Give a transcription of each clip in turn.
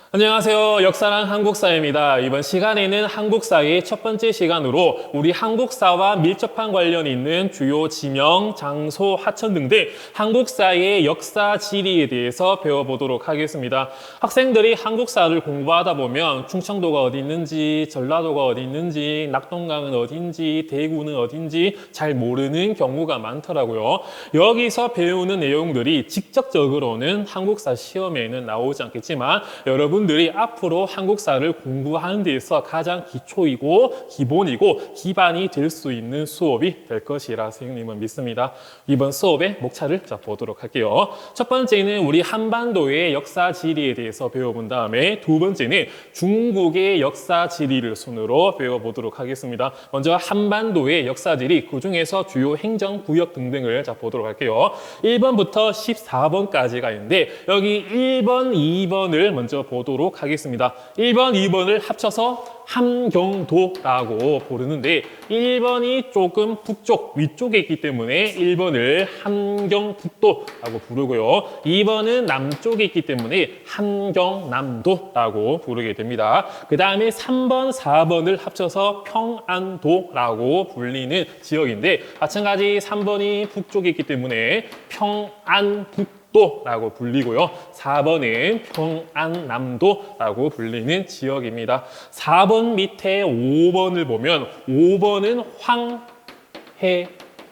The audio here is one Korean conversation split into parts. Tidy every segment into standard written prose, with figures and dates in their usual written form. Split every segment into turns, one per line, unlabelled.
안녕하세요. 역사랑 한국사입니다. 이번 시간에는 한국사의 첫 번째 시간으로 우리 한국사와 밀접한 관련이 있는 주요 지명, 장소, 하천 등등 한국사의 역사 지리에 대해서 배워보도록 하겠습니다. 학생들이 한국사를 공부하다 보면 충청도가 어디 있는지, 전라도가 어디 있는지, 낙동강은 어딘지, 대구는 어딘지 잘 모르는 경우가 많더라고요. 여기서 배우는 내용들이 직접적으로는 한국사 시험에는 나오지 않겠지만 여러분들이 앞으로 한국사를 공부하는 데 있어 가장 기초이고 기본이고 기반이 될 수 있는 수업이 될 것이라 선생님은 믿습니다. 이번 수업의 목차를 보도록 할게요. 첫 번째는 우리 한반도의 역사 지리에 대해서 배워본 다음에 두 번째는 중국의 역사 지리를 순으로 배워보도록 하겠습니다. 먼저 한반도의 역사 지리, 그 중에서 주요 행정구역 등등을 보도록 할게요. 1번부터 14번까지가 있는데 여기 1번, 2번을 먼저 보도록 하겠습니다. 1번, 2번을 합쳐서 함경도라고 부르는데 1번이 조금 북쪽, 위쪽에 있기 때문에 1번을 함경북도라고 부르고요. 2번은 남쪽에 있기 때문에 함경남도라고 부르게 됩니다. 그 다음에 3번, 4번을 합쳐서 평안도라고 불리는 지역인데 마찬가지 3번이 북쪽에 있기 때문에 평안북도 라고 불리고요. 4번은 평안남도라고 불리는 지역입니다. 4번 밑에 5번을 보면 5번은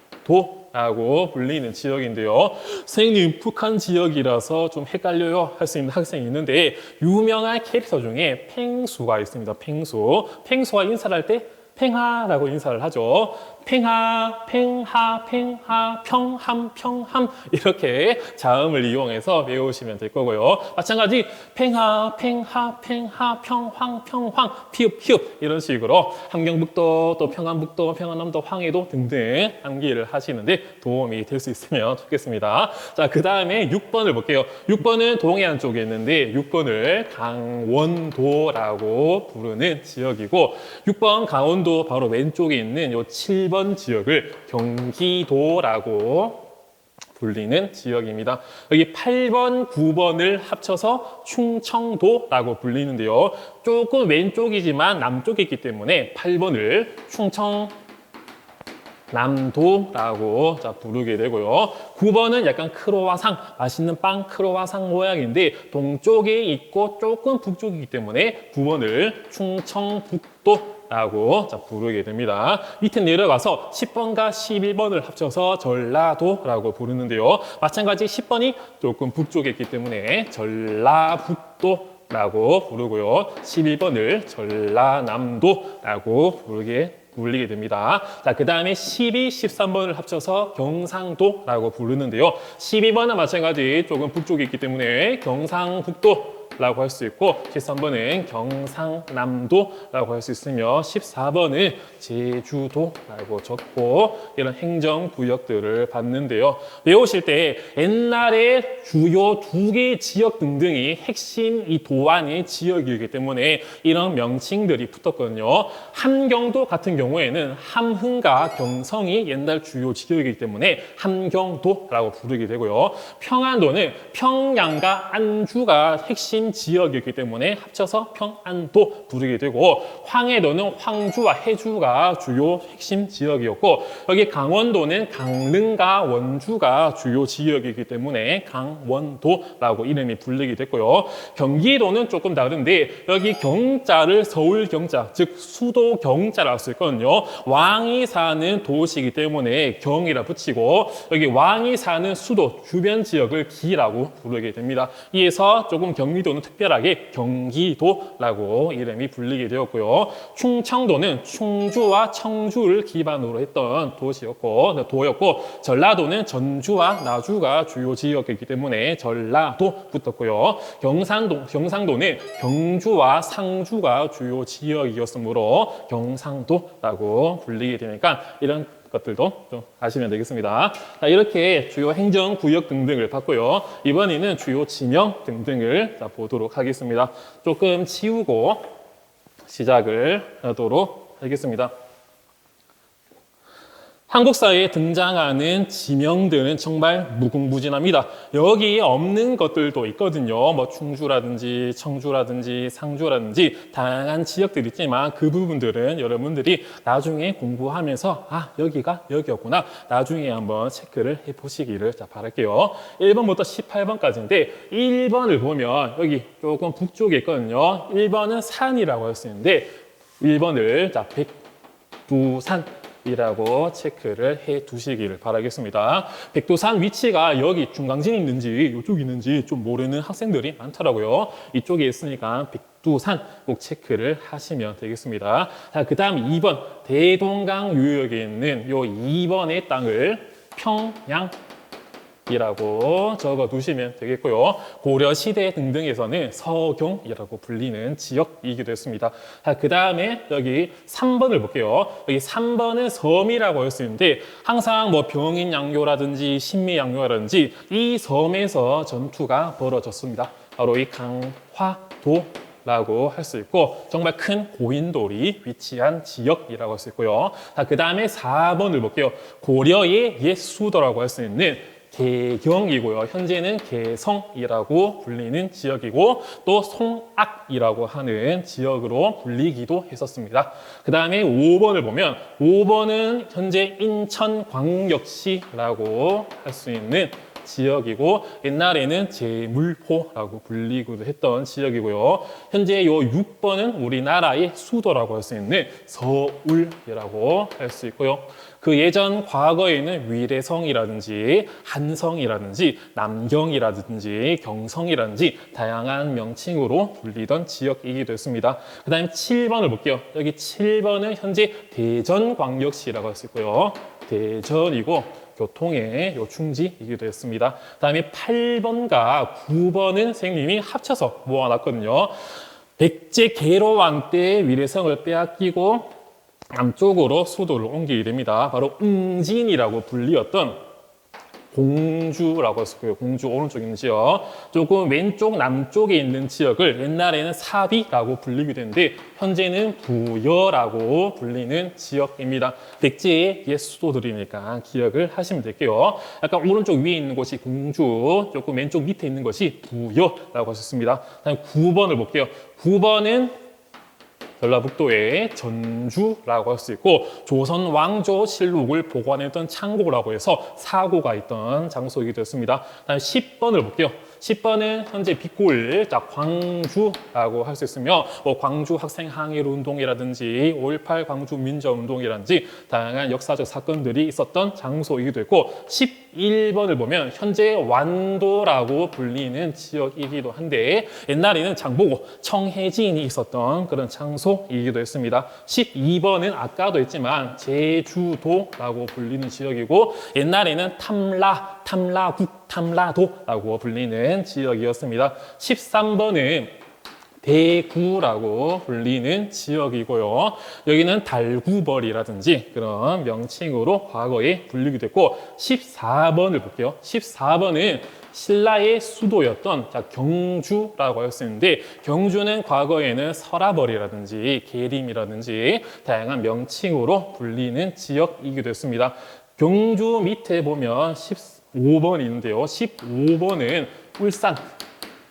황해도라고 불리는 지역인데요. 선생님, 북한 지역이라서 좀 헷갈려요 할 수 있는 학생이 있는데 유명한 캐릭터 중에 팽수가 있습니다. 팽수가 인사를 할 때 팽하라고 인사를 하죠. 팽하, 팽하, 팽하, 평함, 평함 이렇게 자음을 이용해서 외우시면 될 거고요. 마찬가지 팽하, 팽하, 팽하, 평황, 평황, 피읍, 피읍 이런 식으로 함경북도, 또 평안북도, 평안남도, 황해도 등등 암기를 하시는데 도움이 될 수 있으면 좋겠습니다. 자, 그 다음에 6번을 볼게요. 6번은 동해안 쪽에 있는데 6번을 강원도라고 부르는 지역이고 6번 강원도 바로 왼쪽에 있는 요 7번 지역을 경기도라고 불리는 지역입니다. 여기 8번, 9번을 합쳐서 충청도라고 불리는데요. 조금 왼쪽이지만 남쪽에 있기 때문에 8번을 충청남도라고 부르게 되고요. 9번은 약간 크로와상, 맛있는 빵 크로와상 모양인데 동쪽에 있고 조금 북쪽이기 때문에 9번을 충청북도 라고 부르게 됩니다. 밑에 내려가서 10번과 11번을 합쳐서 전라도라고 부르는데요. 마찬가지 10번이 조금 북쪽에 있기 때문에 전라북도라고 부르고요. 11번을 전라남도라고 불리게 됩니다. 자, 그 다음에 12, 13번을 합쳐서 경상도라고 부르는데요. 12번은 마찬가지 조금 북쪽에 있기 때문에 경상북도 라고 할 수 있고 13번은 경상남도라고 할 수 있으며 14번은 제주도라고 적고 이런 행정구역들을 봤는데요. 외우실 때 옛날에 주요 2개 지역 등등이 핵심 이 도안의 지역이기 때문에 이런 명칭들이 붙었거든요. 함경도 같은 경우에는 함흥과 경성이 옛날 주요 지역이기 때문에 함경도라고 부르게 되고요. 평안도는 평양과 안주가 핵심 지역이기 때문에 합쳐서 평안도 부르게 되고 황해도는 황주와 해주가 주요 핵심 지역이었고 여기 강원도는 강릉과 원주가 주요 지역이기 때문에 강원도라고 이름이 불리게 됐고요. 경기도는 조금 다른데 여기 경자를 서울 경자 즉 수도 경자라고 써 있거든요. 왕이 사는 도시이기 때문에 경이라 붙이고 여기 왕이 사는 수도 주변 지역을 기라고 부르게 됩니다. 이에서 조금 경기도는 특별하게 경기도라고 이름이 불리게 되었고요. 충청도는 충주와 청주를 기반으로 했던 도였고 전라도는 전주와 나주가 주요 지역이기 때문에 전라도 붙었고요. 경상도는 경주와 상주가 주요 지역이었으므로 경상도라고 불리게 되니까 이런 것들도 좀 아시면 되겠습니다. 자, 이렇게 주요 행정구역 등등을 봤고요. 이번에는 주요 지명 등등을 보도록 하겠습니다. 조금 치우고 시작을 하도록 하겠습니다. 한국사에 등장하는 지명들은 정말 무궁무진합니다. 여기에 없는 것들도 있거든요. 뭐 충주라든지 청주라든지 상주라든지 다양한 지역들이 있지만 그 부분들은 여러분들이 나중에 공부하면서 아 여기가 여기였구나 나중에 한번 체크를 해보시기를 바랄게요. 1번부터 18번까지인데 1번을 보면 여기 조금 북쪽에 있거든요. 1번은 산이라고 할 수 있는데 1번을 백두산이라고 체크를 해 두시기를 바라겠습니다. 백두산 위치가 여기 중강진이 있는지 이쪽이 있는지 좀 모르는 학생들이 많더라고요. 이쪽에 있으니까 백두산 꼭 체크를 하시면 되겠습니다. 자, 그 다음 2번 대동강 유역에 있는 요 2번의 땅을 평양 이라고 적어 두시면 되겠고요. 고려시대 등등에서는 서경이라고 불리는 지역이기도 했습니다. 그 다음에 여기 3번을 볼게요. 여기 3번은 섬이라고 할 수 있는데 항상 뭐 병인양요라든지 신미양요라든지 이 섬에서 전투가 벌어졌습니다. 바로 이 강화도 라고 할 수 있고 정말 큰 고인돌이 위치한 지역이라고 할 수 있고요. 그 다음에 4번을 볼게요. 고려의 옛 수도라고 할 수 있는 개경이고요. 현재는 개성이라고 불리는 지역이고 또 송악이라고 하는 지역으로 불리기도 했었습니다. 그 다음에 5번을 보면 5번은 현재 인천광역시라고 할 수 있는 지역이고 옛날에는 제물포라고 불리기도 했던 지역이고요. 현재 요 6번은 우리나라의 수도라고 할 수 있는 서울이라고 할 수 있고요. 그 예전 과거에는 위례성이라든지 한성이라든지 남경이라든지 경성이라든지 다양한 명칭으로 불리던 지역이기도 했습니다. 그 다음에 7번을 볼게요. 여기 7번은 현재 대전광역시라고 할 수 있고요. 대전이고 교통의 요 충지이기도 했습니다. 다음에 8번과 9번은 선생님이 합쳐서 모아놨거든요. 백제 계로왕 때 위례성을 빼앗기고 남쪽으로 수도를 옮기게 됩니다. 바로 웅진이라고 불리었던 공주라고 했었고요. 공주 오른쪽에 있는 지역. 조금 왼쪽 남쪽에 있는 지역을 옛날에는 사비라고 불리기도 했는데 현재는 부여라고 불리는 지역입니다. 백제의 옛 수도들이니까 기억을 하시면 될게요. 약간 오른쪽 위에 있는 곳이 공주, 조금 왼쪽 밑에 있는 것이 부여라고 하셨습니다. 다음 9번을 볼게요. 9번은 전라북도의 전주라고 할 수 있고 조선 왕조 실록을 보관했던 창고라고 해서 사고가 있던 장소이기도 했습니다. 다음 10번을 볼게요. 10번은 현재 빛골, 광주라고 할 수 있으며 뭐 광주 학생 항일 운동이라든지 5.18 광주 민주운동이라든지 다양한 역사적 사건들이 있었던 장소이기도 했고 11번을 보면 현재 완도라고 불리는 지역이기도 한데 옛날에는 장보고 청해진이 있었던 그런 장소이기도 했습니다. 12번은 아까도 했지만 제주도라고 불리는 지역이고 옛날에는 탐라국, 탐라도라고 불리는 지역이었습니다. 13번은 대구라고 불리는 지역이고요. 여기는 달구벌이라든지 그런 명칭으로 과거에 불리기도 했고 14번을 볼게요. 14번은 신라의 수도였던 경주라고 할 수 있는데 경주는 과거에는 설화벌이라든지 계림이라든지 다양한 명칭으로 불리는 지역이기도 했습니다. 경주 밑에 보면 15번이 있는데요. 15번은 울산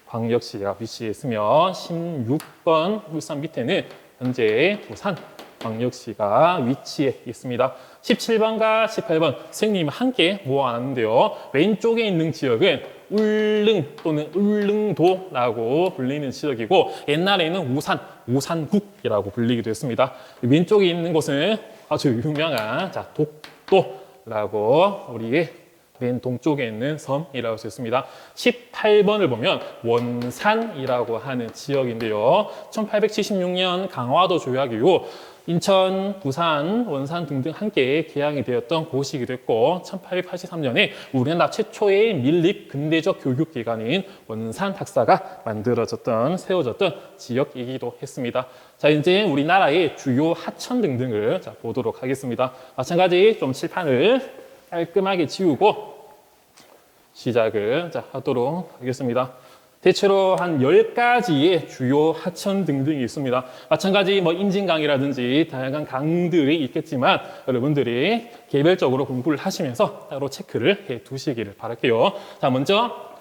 광역시가 위치해 있으며 16번 울산 밑에는 현재 부산 광역시가 위치해 있습니다. 17번과 18번 선생님 함께 모아놨는데요. 왼쪽에 있는 지역은 울릉 또는 울릉도라고 불리는 지역이고 옛날에는 우산국이라고 불리기도 했습니다. 왼쪽에 있는 곳은 아주 유명한 독도라고 우리의 맨 동쪽에 있는 섬이라고 할 수 있습니다. 18번을 보면 원산이라고 하는 지역인데요. 1876년 강화도 조약 이후 인천, 부산, 원산 등등 함께 개항이 되었던 곳이기도 했고 1883년에 우리나라 최초의 밀립 근대적 교육기관인 원산 학사가 세워졌던 지역이기도 했습니다. 자, 이제 우리나라의 주요 하천 등등을 보도록 하겠습니다. 마찬가지 좀 칠판을 깔끔하게 지우고 시작을 하도록 하겠습니다. 대체로 한 10가지의 주요 하천 등등이 있습니다. 마찬가지 뭐 인진강이라든지 다양한 강들이 있겠지만 여러분들이 개별적으로 공부를 하시면서 따로 체크를 해 두시기를 바랄게요. 자, 먼저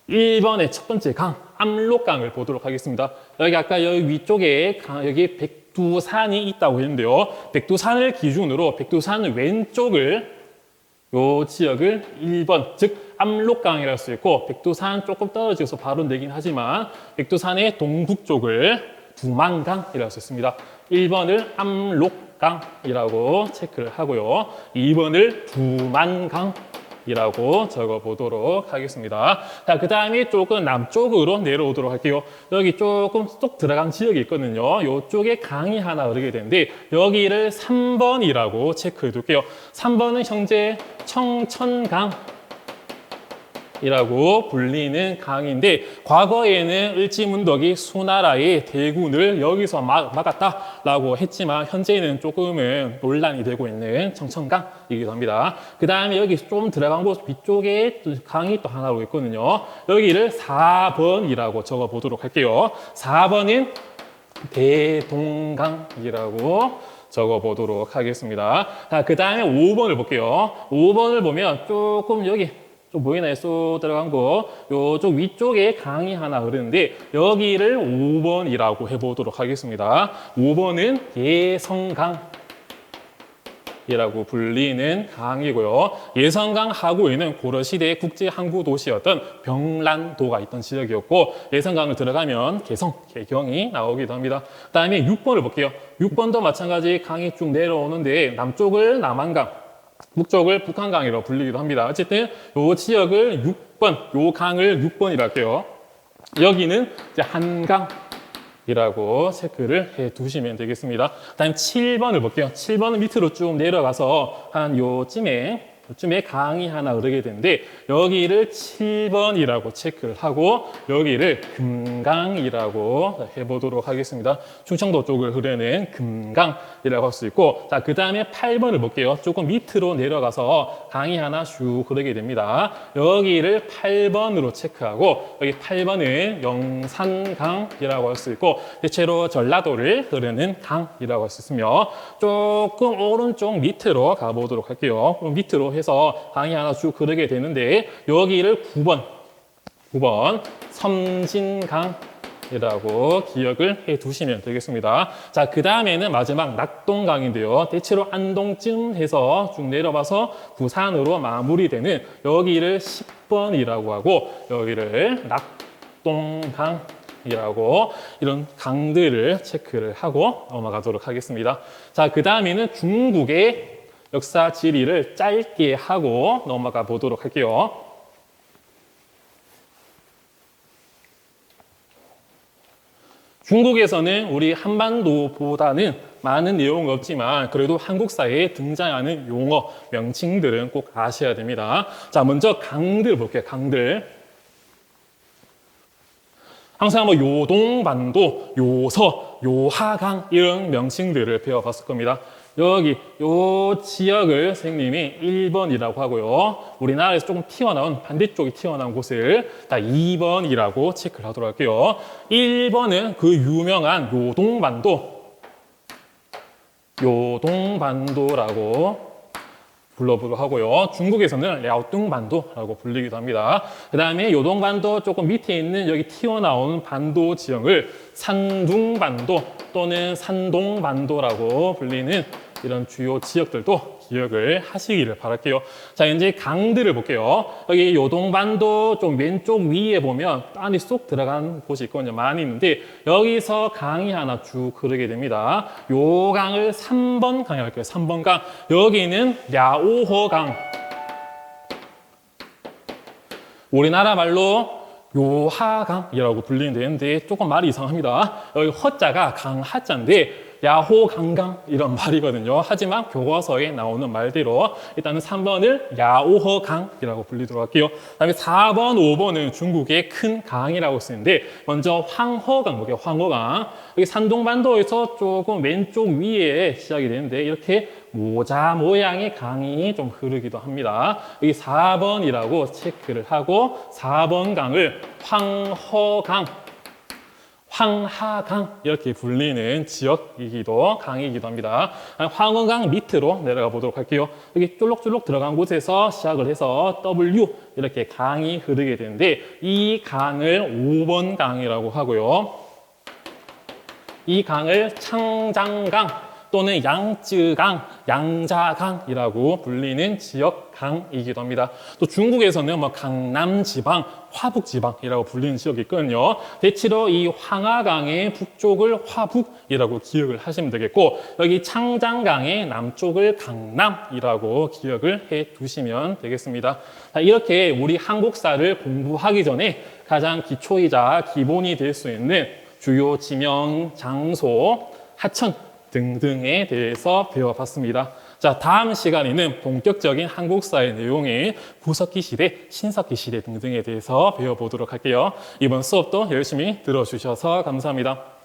1번의 첫 번째 강, 압록강을 보도록 하겠습니다. 여기 아까 여기 위쪽에 여기 백두산이 있다고 했는데요. 백두산을 기준으로 백두산 왼쪽을 요 지역을 1번, 즉 압록강이라고 할 수 있고, 백두산 조금 떨어져서 바로 내긴 하지만 백두산의 동북쪽을 두만강이라고 할 수 있습니다. 1번을 압록강이라고 체크를 하고요. 2번을 두만강이라고 적어보도록 하겠습니다. 자, 그 다음에 조금 남쪽으로 내려오도록 할게요. 여기 조금 쏙 들어간 지역이 있거든요. 이쪽에 강이 하나 흐르게 되는데 여기를 3번이라고 체크해 둘게요. 3번은 현재 청천강 이라고 불리는 강인데 과거에는 을지문덕이 수나라의 대군을 여기서 막았다라고 했지만 현재는 조금은 논란이 되고 있는 청천강이기도 합니다. 그 다음에 여기 좀 들어간 곳 위쪽에 강이 또 하나 있거든요. 여기를 4번이라고 적어보도록 할게요. 4번은 대동강이라고 적어보도록 하겠습니다. 자, 그 다음에 5번을 볼게요. 5번을 보면 조금 여기 좀 보이나요? 쏙 들어간 거. 요쪽 위쪽에 강이 하나 흐르는데 여기를 5번이라고 해보도록 하겠습니다. 5번은 예성강 이라고 불리는 강이고요. 예성강 하구에는 고려시대의 국제항구도시였던 병란도가 있던 지역이었고 예성강을 들어가면 개성, 개경이 나오기도 합니다. 그 다음에 6번을 볼게요. 6번도 마찬가지 강이 쭉 내려오는데 남쪽을 남한강, 북쪽을 북한강이라고 불리기도 합니다. 어쨌든 요 지역을 6번, 요 강을 6번이라고 할게요. 여기는 이제 한강이라고 체크를 해 두시면 되겠습니다. 다음 7번을 볼게요. 7번은 밑으로 쭉 내려가서 한 요쯤에 강이 하나 흐르게 되는데 여기를 7번이라고 체크를 하고 여기를 금강이라고 해보도록 하겠습니다. 충청도 쪽을 흐르는 금강이라고 할 수 있고, 자, 그 다음에 8번을 볼게요. 조금 밑으로 내려가서 강이 하나 쭉 흐르게 됩니다. 여기를 8번으로 체크하고 여기 8번은 영산강이라고 할 수 있고 대체로 전라도를 흐르는 강이라고 할 수 있으며 조금 오른쪽 밑으로 가보도록 할게요. 밑으로 해서 강이 하나 쭉 흐르게 되는데 여기를 9번 섬진강이라고 기억을 해 두시면 되겠습니다. 자, 그 다음에는 마지막 낙동강인데요. 대체로 안동쯤 해서 쭉 내려와서 부산으로 마무리되는 여기를 10번이라고 하고 여기를 낙동강이라고 이런 강들을 체크를 하고 넘어가도록 하겠습니다. 자, 그 다음에는 중국의 역사 지리를 짧게 하고 넘어가 보도록 할게요. 중국에서는 우리 한반도보다는 많은 내용은 없지만 그래도 한국사에 등장하는 용어, 명칭들은 꼭 아셔야 됩니다. 자, 먼저 강들 볼게요. 강들. 항상 뭐 요동반도, 요서, 요하강 이런 명칭들을 배워봤을 겁니다. 여기 요 지역을 선생님이 1번이라고 하고요. 우리나라에서 조금 튀어나온 반대쪽이 튀어나온 곳을 다 2번이라고 체크를 하도록 할게요. 1번은 그 유명한 요동반도라고 불러보도록 하고요. 중국에서는 랴오뚱반도라고 불리기도 합니다. 그 다음에 요동반도 조금 밑에 있는 여기 튀어나온 반도 지형을 산둥반도 또는 산동반도라고 불리는 이런 주요 지역들도 기억을 하시기를 바랄게요. 자, 이제 강들을 볼게요. 여기 요동반도 좀 왼쪽 위에 보면 안에 쏙 들어간 곳이 있거든요. 많이 있는데 여기서 강이 하나 쭉 흐르게 됩니다. 요 강을 3번 강이라고 할게요. 3번 강. 여기는 랴오허강. 우리나라 말로 요하강이라고 불리는 데인데 조금 말이 이상합니다. 여기 허자가 강하자인데 야호강강 이런 말이거든요. 하지만 교과서에 나오는 말대로 일단은 3번을 야오허강이라고 불리도록 할게요. 그다음에 4번, 5번은 중국의 큰 강이라고 쓰는데 먼저 황허강 볼게요. 황허강. 여기 산동반도에서 조금 왼쪽 위에 시작이 되는데 이렇게 모자 모양의 강이 좀 흐르기도 합니다. 여기 4번이라고 체크를 하고 4번 강을 황허강, 황하강 이렇게 불리는 지역이기도 강이기도 합니다. 황허강 밑으로 내려가 보도록 할게요. 여기 쫄록쫄록 들어간 곳에서 시작을 해서 W 이렇게 강이 흐르게 되는데 이 강을 5번 강이라고 하고요. 이 강을 창장강 또는 양쯔강, 양자강이라고 불리는 지역 강이기도 합니다. 또 중국에서는 뭐 강남지방, 화북지방이라고 불리는 지역이 있거든요. 대체로 이 황하강의 북쪽을 화북이라고 기억을 하시면 되겠고 여기 창장강의 남쪽을 강남이라고 기억을 해 두시면 되겠습니다. 자, 이렇게 우리 한국사를 공부하기 전에 가장 기초이자 기본이 될 수 있는 주요 지명, 장소, 하천 등등에 대해서 배워봤습니다. 자, 다음 시간에는 본격적인 한국사의 내용인 구석기 시대, 신석기 시대 등등에 대해서 배워보도록 할게요. 이번 수업도 열심히 들어주셔서 감사합니다.